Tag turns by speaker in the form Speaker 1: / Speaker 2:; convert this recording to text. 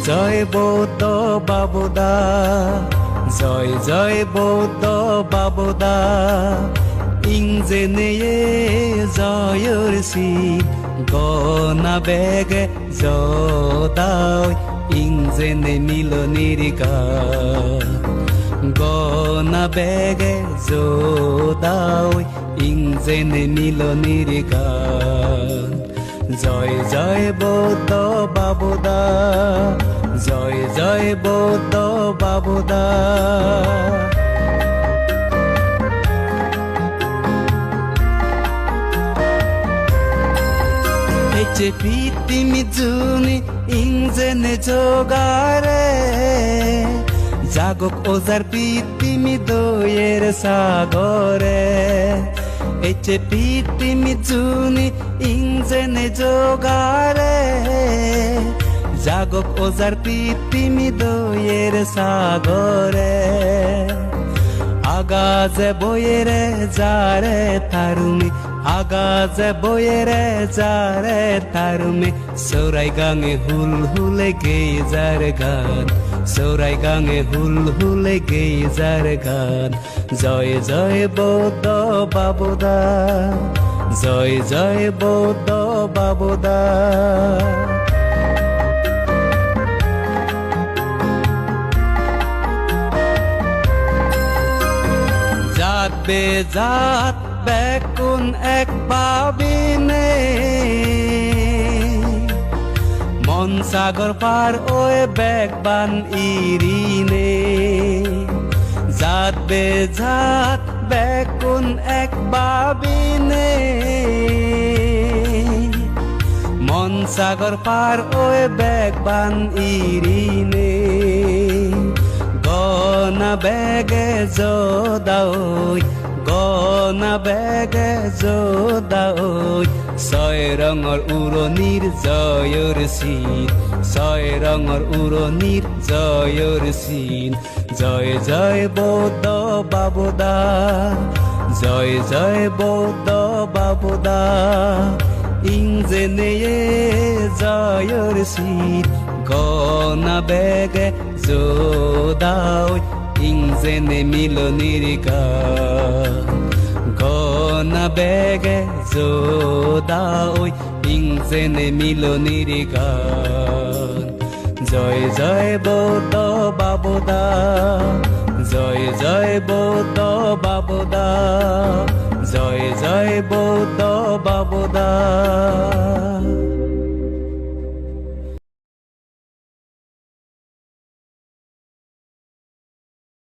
Speaker 1: জয় বৌদ্ধ বাবুদা, জয় জয় বৌদ্ধ বাবুদা। ইংজেনে জয়র শীত গনা বেগে জদাও, ইংজেনে মিলনের গান গনা বেগে জদাও, ইংজেনে মিলনের গান। জয় জয় বৌদ্ধ বাবুদা, জয় জয় বৌদ্ধ বাবুদা। এচে পৃথিবী জুনি ইংজেনে জোগারে, জাগক ওজার পৃথিবী দয়ের সাগরে। এচে পৃথিবী জুনি ইংজেনে জোগারে, জাগক ওজার পৃথিবী দয়ের সাগরে। আগাজে বয়েরে যারে তারুমি, আগাজে বয়েরে যারে তারুমি। সৌরাই গাঙে হুল হুলে গেয়ে যার গান, সৌরাই গাঙে হুল হুলে গেয়ে যার গান। জয় জয় বৌদ্ধ বাবুদা, জয় জয় বৌদ্ধ বাবুদা। জাত বেজাত বেকুন এক পাবিনে, মন সাগর পার ওয়ে বেগবান ইরিনে। জাত বেজাত বেকুন এক পাবিনে, মন সাগর পার ওয়ে বেগবান ইরিনে। গনা বেগে জোদাওই, গনা বেগে জোদাওই। ছয় রঙর উড়নির জয়র শীত, ছয় রঙর উড়নির জয়র শীত। জয় জয় বৌদ্ধ বাবুদা, জয় জয় বৌদ্ধ বাবুদা। ইংজেনে জয়র শীত গনা বেগে জোদাওই, ইংজেনে মিলনের গান গনা বেগে জোদাওই, ইংজেনে মিলনের গান। জয় জয় বৌদ্ধ বাবুদা, জয় জয় বৌদ্ধ বাবুদা, জয় জয় বৌদ্ধ বাবুদা।